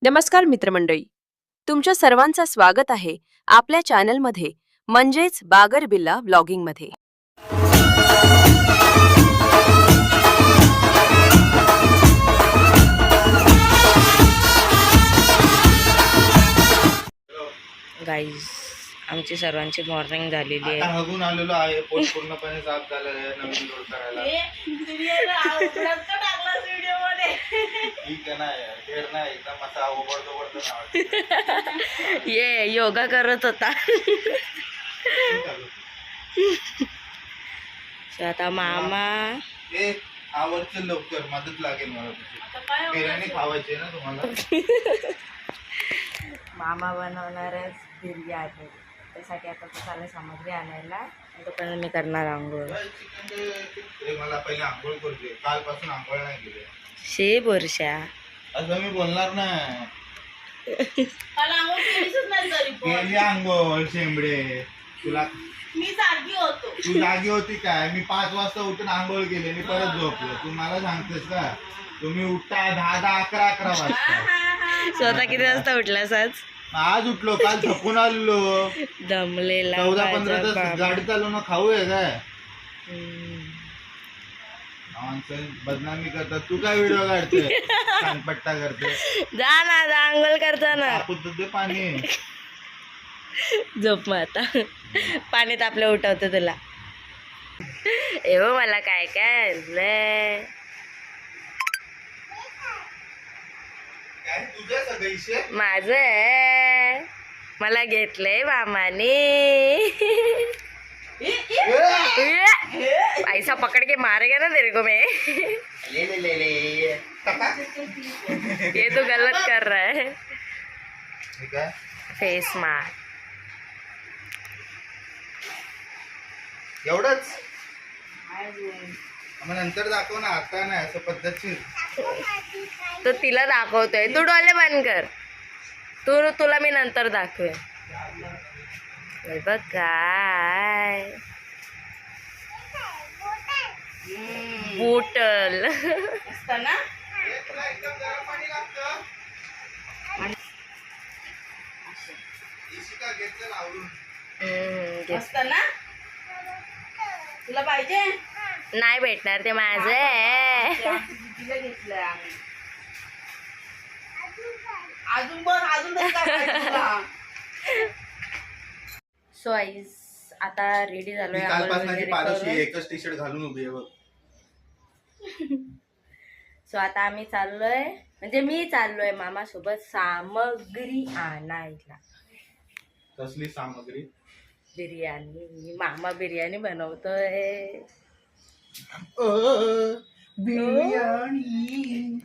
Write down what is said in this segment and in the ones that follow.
नमस्कार मित्रमंडळी, तुमच्या सर्वांचं स्वागत आहे आपल्या चॅनलमध्ये म्हणजेच बागरबिल्ला व्लॉगिंगमध्ये. गाईज, आमची सर्वांची मॉर्निंग झालेली आहे. हगून आलेलो आहे, पोट पूर्णपणे साफ झालेलं आहे. नवीन रोड करायला ठीक आहे ना, ढेर नाही एकदम असा ओबडधोबड नाव. ये योगा करत होता. आता मामा ए आवडचं लवकर मदत लागेल मला तुझी. बिर्याणी खावायची आहे ना तुम्हाला. मामा बनवणार आहे बिर्याणी. त्यासाठी आता तो चालेल सामग्री आणायला. तोपर्यंत मी करणार आंघोळ. मला पहिले आंघोळ करू दे. कालपासून आंघोळ नाही केली. शे वर्षा असं मी बोलणार नाही. केली आंघोळ शेंबडे. तुला मी जागी होतो. तू जागी होती काय? मी 5 वाजता उठून आंघोळ केली आणि परत झोपलो. तू मला सांगतेस का? तुम्ही उठता 10, 11 वाजता. स्वतः किती वाजता उठलास आज? आज उठलो, काल थकून आलो. दमलेला 14-15 तास गाडी चालवणं खाऊ आहे काय? बदनामी करतात. तू काय व्हिडिओ काढते? कानपट्टा करते. जा ना, जा आंघोळ करताना. आपण दे पाणी. झोप मग आता. पाणी तापलं उठवतं तुला. एवढं मला काय काय आणलंय. काय तुझं सगळं इशे? माझं आहे. मला घेतलंय मामाने. ऐसा पकड़ के मारेगा ना तेरे को मैं. ले. ये तो गलत कर रहा है. ठीक आहे. Face mask. एवढंच मग नंतर दाखव ना, आता नाही. असं पद्धतशीर. तो तिला दाखवतोय. तू डोळे बंद कर. तुला मी नंतर दाखवेन. हे बघ काय बोटल. असताना तुला एकदम गरम पाणी लागतं. इशिका घेतलं आवरून. असताना तुला पाहिजे नाही भेटणार, ते माझं आहे. तिला घेतलंय आम्ही. अजून बघ, अजून तरी काय पाहिजे तुला? सो आईज, आता रेडी झालोय. कालपासून पारशी एकच टी शर्ट घालून उभी आहे बघ. सो आता आम्ही चाललोय, म्हणजे मी चाललोय मामा सोबत सामग्री आणायला. कसली सामग्री? बिर्याणी. मामा बिर्याणी बनवतोय. बिर्याणी.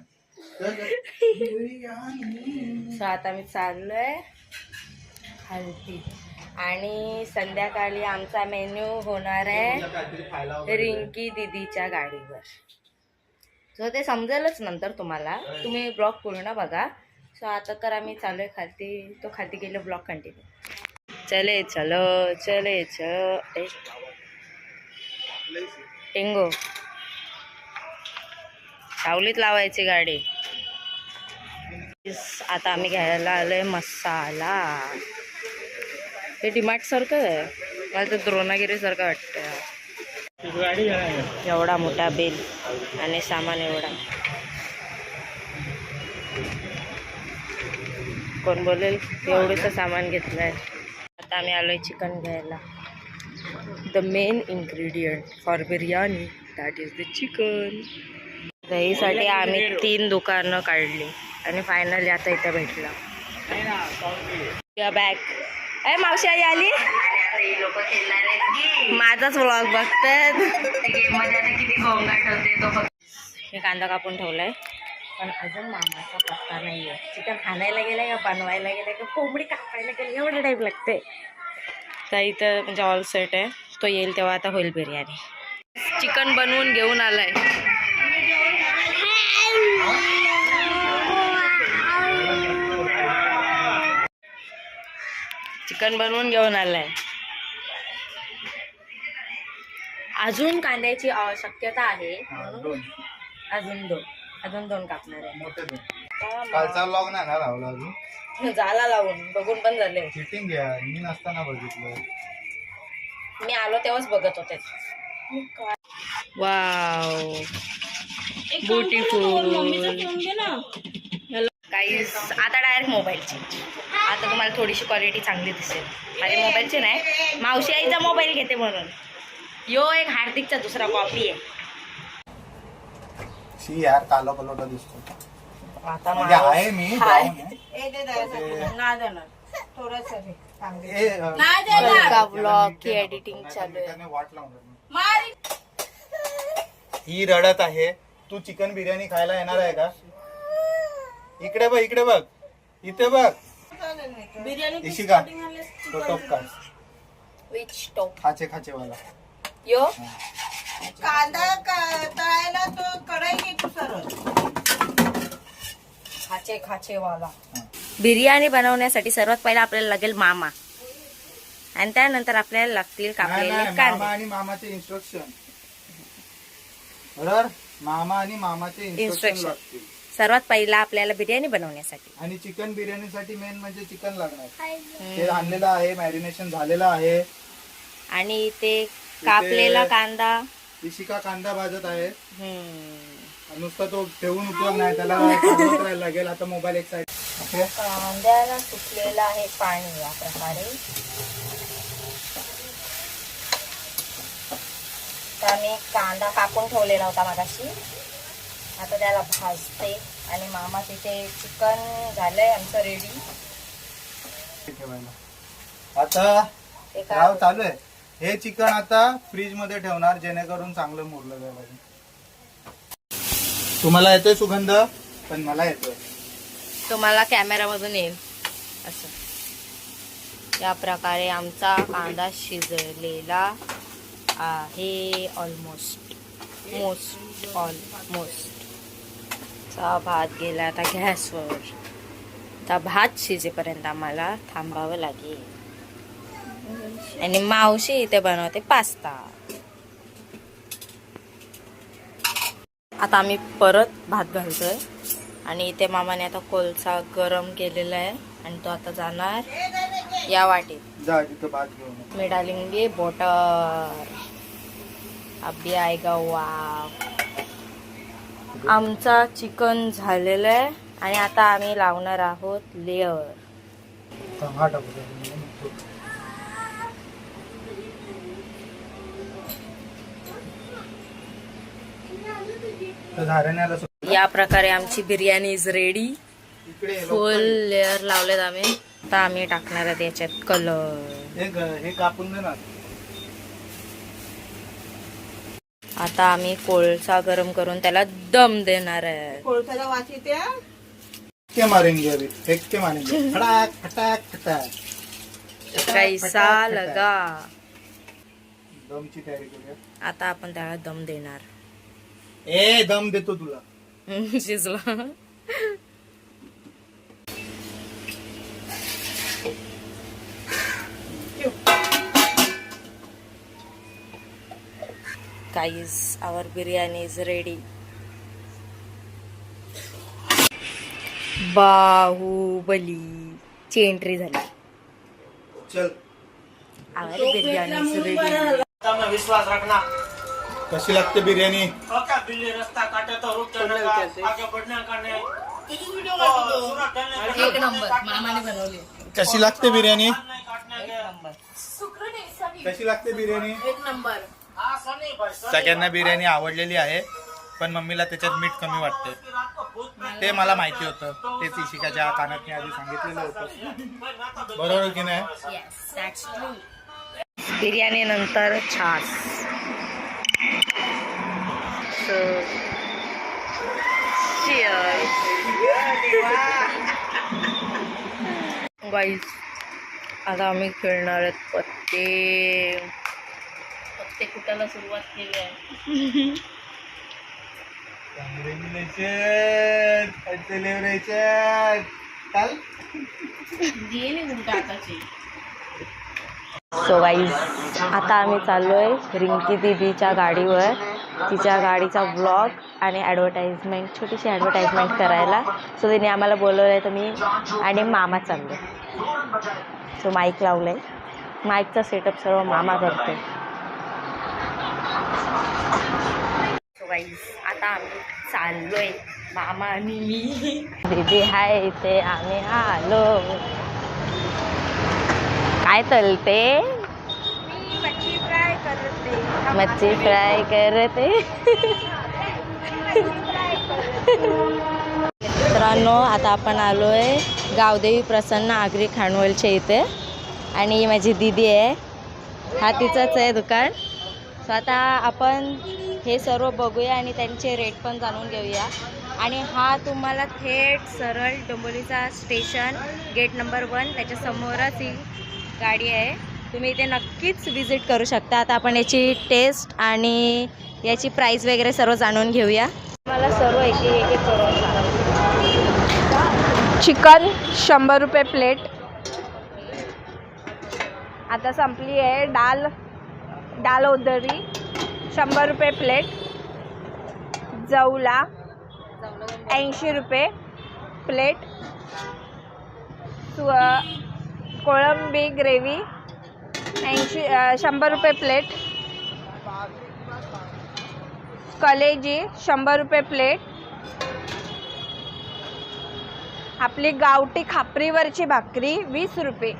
सो आता मी चाललोय हल्दी. आणि संध्याकाळी आमचा मेन्यू होणार आहे रिंकी दीदीच्या गाडीवर. सो ते समजेलच नंतर तुम्हाला. तुम्ही ब्लॉग पूर्ण बघा. सो आता तर आम्ही चाललोय खालती. तो खालती गेलो, ब्लॉग कंटिन्यू. चले चलो चले टेंगो. सावलीत लावायची गाडी. आता आम्ही घ्यायला आलोय मसाला. हे डीमार्ट सारखं आहे. मला तर द्रोणागिरी सारखं वाटतं. एवढा मोठा बिल आणि सामान एवढा. कोण बोलेल एवढंच सामान घेतलंय. आता आम्ही आलोय चिकन घ्यायला. The main ingredient for biryani, that is the chicken. दहीसाठी आम्ही 3 दुकानं काढली आणि फायनली आता इथं भेटला. बॅग. अरे मावशी आई आली. माझाच व्लॉग बघतात. मी कांदा कापून ठेवलाय, पण अजून मामाचा पत्ता नाही आहे. चिकन आणायला गेलाय का बनवायला गेलाय का कोंबडी कापायला गेली, एवढं टाईप लागते. तर इथं म्हणजे ऑल सेट आहे. तो येईल तेव्हा आता होईल बिर्याणी. चिकन बनवून घेऊन आलाय. चिकन बनवून घेऊन आलाय. अजून कांद्याची आवश्यकता आहे. अजून दोन कापणार आहे. आता कालचा व्लॉग नाही ना लावला अजून. झाला लावून बघून पण झाले. चिटिंग घ्या, मी नसताना बघितलं. मी आलो तेव्हाच बघत होते. Wow beautiful. गाईस आता डायरेक्ट मोबाईलची. आता तुम्हाला थोडीशी क्वालिटी चांगली दिसेल. माझ्या मोबाईलची नाही, मावशी आईचा मोबाईल घेते म्हणून. यो एक हार्दिकचा दुसरा कॉपी आहे. शी यार काला पलोटा दिसतो. आता म्हणजे आहे मी हाय. जाऊन आहे. नाही देणार थोडंसं दे. चांगलं. नाही का ब्लॉग की एडिटिंग चालू आहे. त्याने वाट लावून देणार. मारी. ही रडत आहे. तू चिकन बिर्याणी खायला येणार आहे का? इकडे बघ, इकडे बघ, इथे बग. बिर्याणी इशिका तो टोप का विच टॉप खाचे खाचे वाला. यो कांदा तळायला तो कढई घे तू सरळ. खाचे खाचे वाला. बिर्याणी बनवण्यासाठी सर्वात पहिला आपल्याला लागेल मामा आणि त्यानंतर आपल्याला लागतील कापलेले मामा कांदे. आणि मामाचे इन्स्ट्रक्शन. बरोबर, मामा आणि मामाचे इन्स्ट्रक्शन Instruction. लागतील. सर्वात पहिला आपल्याला बिर्याणी बनवण्यासाठी आणि चिकन बिर्याणीसाठी मेन म्हणजे चिकन लागणार. ते आणलेलं आहे, मॅरिनेशन झालेलं आहे. आणि ते कापलेला कांदा. इशिका कांदा भाजत आहे. हम्म. नुसता तो ठेवून उपयोग नाही, त्याला काढत राहायला लागेल. आता मोबाईल एक साईड. ओके, कांद्याला सुटलेलं आहे पाणी या प्रकारे. तर मी कांदा कापून ठेवलेला होता मगाशी. आता त्याला भाजते आणि मामा तिथे चिकन झालंय आमचं रेडी. ठेवायला आता ते राव काय चालू आहे. हे चिकन आता फ्रीज मध्ये ठेवणार जेणेकरून चांगलं मुरलं जाईल. तुम्हाला येतोय सुगंध, पण मला येतोय. तुम्हाला कॅमेरामधून येईल असं. या प्रकारे आमचा कांदा शिजलेला आहे. ऑलमोस्ट चा भात गेला आता गॅसवर. आता भात शिजेपर्यंत आम्हाला थांबावं लागेल. आणि मावशी इथे बनवते पास्ता. आता आम्ही परत भात घालतोय आणि इथे मामाने आता कोळसा गरम केलेला आहे आणि तो आता जाणार या वाटेत. जा तिथं भात घेऊन ये. मी डालेंगे बटर. अभी आएगा वाव. आमचा चिकन झालेलं आहे आणि आता आम्ही लावणार आहोत लेअर. हा टाकू दे. तर झाऱ्याला या प्रकारे आमची बिर्याणी इज रेडी. इकडे ये, फुल लेअर लावलेत आम्ही. आता आम्ही टाकणार आहेत याच्यात कलर. हे कापून दे ना. आता आम्ही कोळसा गरम करून त्याला दम देणार आहे. कोळसाला वास येते. के मारेंगे अभी, फेंक के मारेंगे. फटाक फटाक फटाक. कैसा लगा. दमची तयारी करूया. आता आपण त्याला दम देणार. ए दम देतो तुला. शिजला. Guys, our biryani is ready. Baahubali ची एंट्री झाली. चल. our biryani is ready. विश्वास रखना. कशी लागते बिर्याणी? रस्ता काटे तो रुक आगे बढ़ने का नहीं. एक नंबर मामाने बनवली. कशी लागते बिर्याणी? एक नंबर. कशी लागते बिर्याणी? एक नंबर. सगळ्यांना बिर्याणी आवडलेली आहे, पण मम्मीला त्याच्यात मीठ कमी वाटते. ते मला माहिती होतं. तेच इशिकाच्या कानात मी आधी सांगितलेलं होतं. बरोबर की नाही? Yes, that's true. बिर्याणी नंतर छास. So, cheers. Guys, आता आम्ही खेळणार आहेत पत्ते. पत्ते कुटायला सुरुवात केली आहे. गेली उलटा आताची. सो गाईज आता आम्ही चाललोय रिंकी दीदीच्या गाडीवर तिच्या गाडीचा ब्लॉग आणि ॲडव्हर्टाइजमेंट, छोटीशी ॲडव्हर्टाइजमेंट करायला. सो तिने आम्हाला बोलवलं आहे, तर मी आणि मामा चाललो. सो माईक लावलं आहे, माईकचा सेटअप सर्व मामा करतो. सो गाईज आता आम्ही चाललो आहे, मामा आणि मी. दीदी हाय इथे, आम्ही आलो. काय तलते? मच्छी फ्राय करते. मित्रांनो, आता आपण आलो आहे गावदेवी प्रसन्न आगरी खानवलच्या इथे. आणि ही माझी दीदी आहे, हा तिचंच आहे दुकान. सो आता आपण हे सर्व बघूया आणि त्यांचे रेट पण जाणून घेऊया. आणि हा तुम्हाला थेट सरळ डोंबिवलीचा स्टेशन गेट नंबर 1 त्याच्या समोरच ही गाडी आहे. तुम्ही इथे नक्कीच विजिट करू शकता. आता आपण याची टेस्ट आणि याची प्राईस वगैरे सर्व जाणून घेऊया. मला सर्व एक करून सांगा. चिकन 100 रुपये प्लेट. आता संपली आहे. डाल ओदरी 100 रुपये प्लेट. जवला 80 रुपये प्लेट. कोळंबी ग्रेव्ही 100 रुपये प्लेट. कलेजी 100 रुपये प्लेट. आपली गावठी खापरीवरची भाकरी 20 रुपये.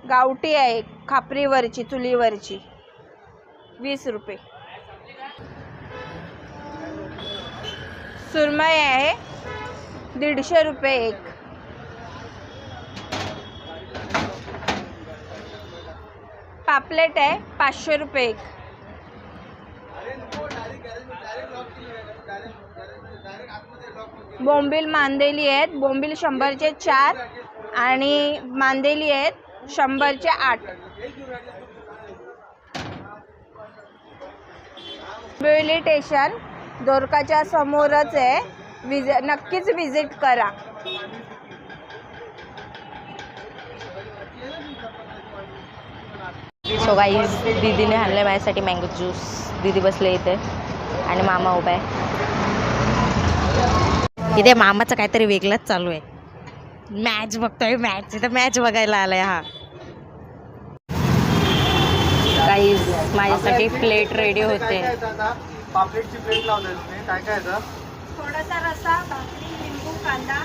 गावठी आहे, खापरीवरची, चुलीवरची 20 रुपये. सुरमई आहे 150 रुपये एक. पापलेट आहे 500 रुपये एक. बोंबील मांदेली आहेत. बोंबील 100चे 4 आणि मांदेली आहेत 100चे 8. बोंबिवली स्टेशन दोरकाच्या समोरच आहे. नक्कीच विजिट करा. सो गाईज दीदीने आणलं माझ्यासाठी मँगो ज्यूस. दीदी बसले इथे आणि मामा उभा आहे इथे. मामाचं काहीतरी वेगळंच चालू आहे. मॅच बघतोय, मॅच. इथं मॅच बघायला आलाय हा. गाईज माझ्यासाठी प्लेट रेडी होते. पापलेटची प्लेट लावली तुम्ही. काय काय थोडासा रसा, भाकरी, लिंबू, कांदा,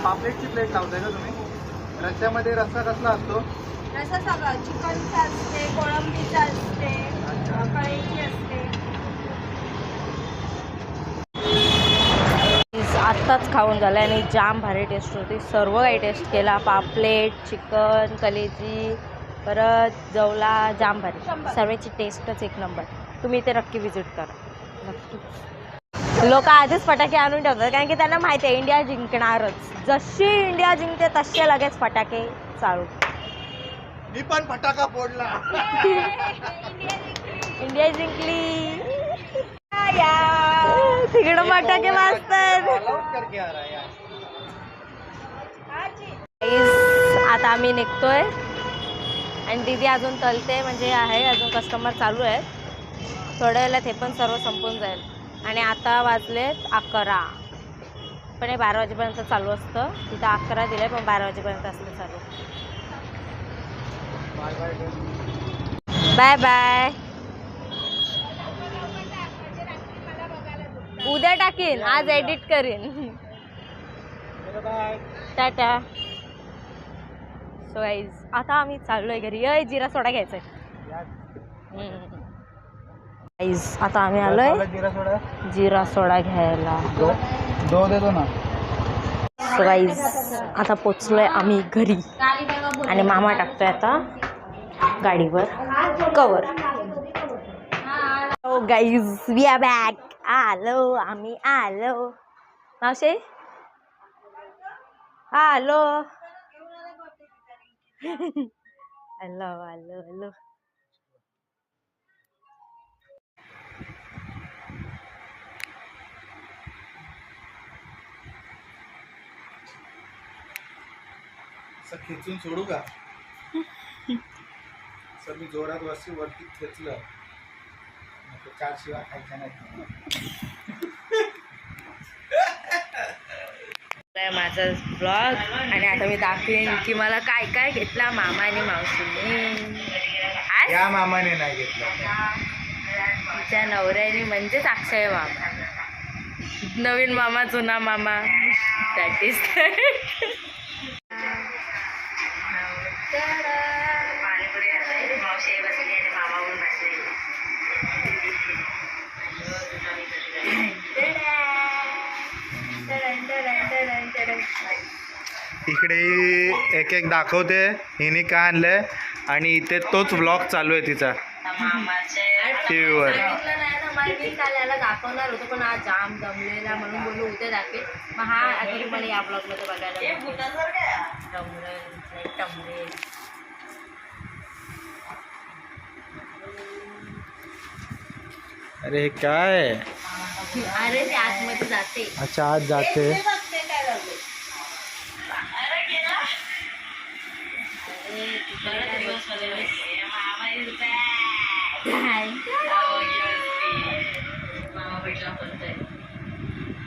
पापलेटची प्लेट लावताय का तुम्ही? रस्स्यामध्ये रस्सा कसला असतो? रसा सगळं चिकनचा असते, कोळंबीचा असते, कळीची असते. आत्ताच खाऊन झालं आणि जाम भारी टेस्ट होती. सर्व काही टेस्ट केला. पापलेट, चिकन, कलेजी, परत जवला, जाम भारी. सर्वांची टेस्टच एक नंबर. तुम्ही इथे नक्की विजिट करा. नक्कीच. लोक आधीच फटाके आणून ठेवतात कारण की त्यांना माहिती आहे इंडिया जिंकणारच. जशी इंडिया जिंकते तसे लगेच फटाके चालू. मी पण फटाका फोडला. इंडिया जिंकली. तिकडं फटाके वाजतात. आता आम्ही निघतोय आणि दीदी अजून तलते, म्हणजे आहे अजून कस्टमर चालू आहेत. थोड्या वेळात हे पण सर्व संपून जाईल. आणि आता वाजलेत 11. पण हे 12 वाजेपर्यंत चालू असतं. तिथं 11 दिले पण 12 वाजेपर्यंत असतं चालू. Bye bye. उद्या टाकीन, आज एडिट करीन. टाटा. सो गाईज आता आम्ही चाललोय घरी. जिरा सोडा घ्यायचा आहे. गाईज आता आम्ही आलोय जिरा सोडा घ्यायला. दो देतो ना. सो गाईज आता पोचलोय आम्ही घरी आणि मामा टाकतोय आता गाडीवर कवर. हो गाईज वी आर बॅक. आलो आम्ही, आलो मावशी, आलो. आलो आलो आलो. असं खेचून सोडू का? असं मी जोरात वरती खेचलं मग ते 4 शिवा खायच्या नाही. माझा ब्लॉग आणि आता मी दाखवेन की मला काय काय घेतला मामा आणि मावशीने. या मामाने नाही घेतलं. तिच्या नवऱ्याने म्हणजेच अक्षय मामा, नवीन मामा जुना मामा, दॅट इज इकडे एक एक दाखवते हिने काय आणलंय आणि इथे तोच व्लॉग चालू आहे तिचा टीव्हीवर. सांगितलं नाही ना मला, मी काल याला दाखवणार होतो पण आज जाम दमलेला म्हणून बोलू उद्या दाखवेल. मग हा आता तुम्हाला या ब्लॉग मध्ये बघायला टमरेल. अरे हे काय? अरे ते आतमध्ये जाते. अच्छा आज जाते.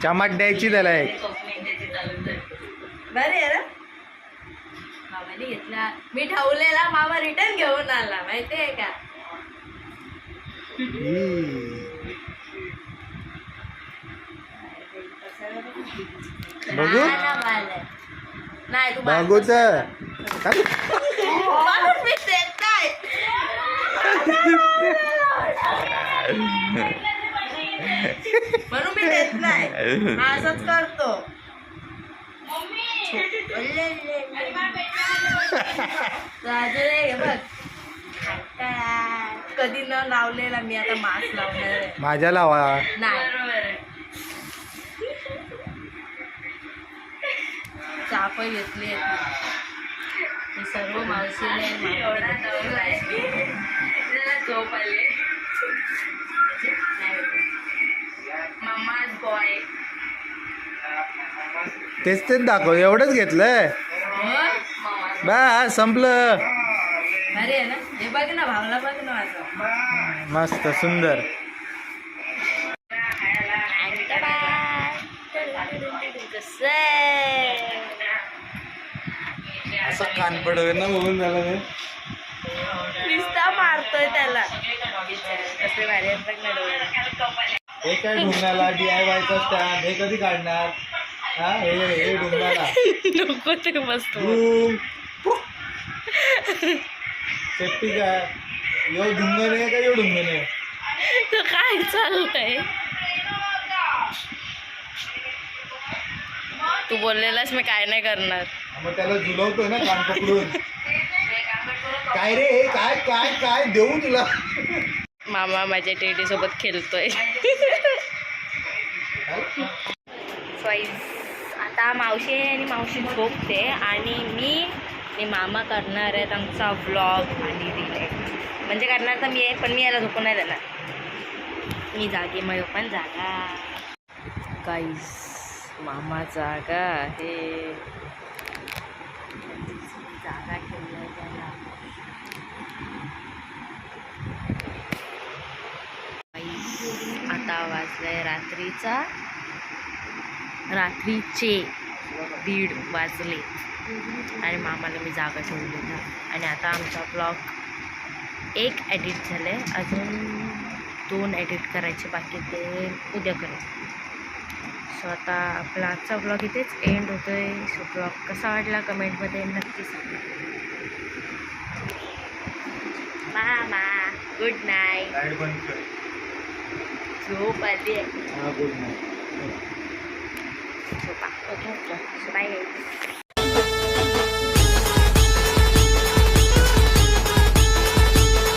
चमट द्यायची त्याला एक. बरे आहे ना मामाने घेतला, मी ठेवलेला मामा रिटर्न घेऊन आला माहितीये का. बघू नाही तू बघू तर म्हणून मी देत नाही. म्हणून मी देत नाही, हा असंच करतो. राजू रे बघ कधी न लावलेला मी आता मास्क लावणार आहे. माझ्या लावा. नाही चाप घेतली मी सर्व मावशीने झोप आले. मम्माच बॉय तेच दाखव. एवढंच घेतलंय बस संपलं. अरे ना हे बघ ना भावला बघ ना माझं मस्त सुंदर. असं कान पडवे ना बघून झालं ते. नुसता मारतोय त्याला. कसले भारी आहेत बघ ना डोळे. हे काय ढुंगणाला DIY चा स्टँड हे कधी काढणार? हा हे ढुंगणाला नको ते मस्त सेफ्टी काय यो ढुंगण आहे का यो ढुंगण आहे? काय चाललंय तू बोललेलास मी काय नाही करणार. मग त्याला झुलवतोय ना कान पकडून. काय रे हे काय काय काय देऊ तुला? मामा माझ्या टेडी सोबत खेळतोय. आता मावशी आणि मावशी झोपते आणि मी आणि मामा करणार आहेत आमचा व्लॉग आणि रील. म्हणजे करणार तर मी आहे पण मी याला झोपून नाही देणार. मी जागे मग पण जागा. गाईस मामा जागा आहे. जागा ठेवलाय त्याला. आता वाजलाय रात्रीचे 1:30 वाजले आणि मामाला मी जागा ठेवलेला. आणि आता आमचा ब्लॉग 1 एडिट झालं आहे, अजून 2 एडिट करायचे बाकी, ते उद्या करेल. सो आता आपला आजचा ब्लॉग इथेच एंड होतो आहे. सो ब्लॉग कसा वाटला कमेंटमध्ये नक्की सांगा. मामा गुड नाईट. झोप आली आहे. Good night. झोपा. बाय.